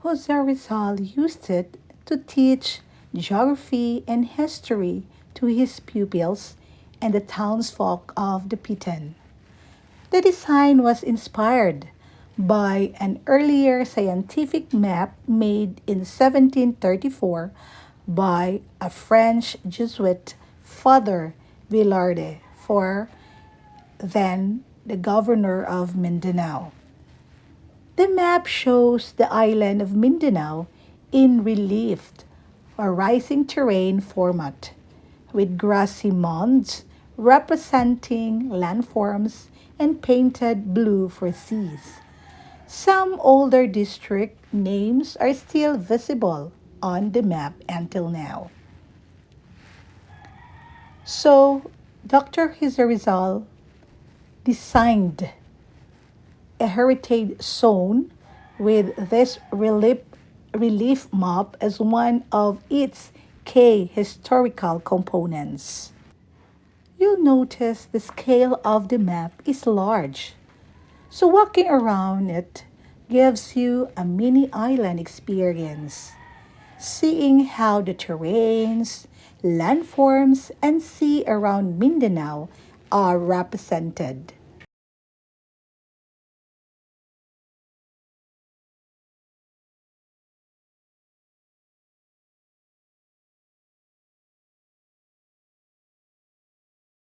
Jose Rizal used it to teach geography and history to his pupils and the townsfolk of the Piton. The design was inspired by an earlier scientific map made in 1734 by a French Jesuit, Father Villarde, for then the governor of Mindanao. The map shows the island of Mindanao in relief or rising terrain format, with grassy mounds representing landforms and painted blue for seas. Some older district names are still visible on the map until now. So, Dr. Rizal designed a heritage zone with this relief map as one of its key historical components. You'll notice the scale of the map is large, so walking around it gives you a mini island experience, seeing how the terrains, landforms, and sea around Mindanao are represented.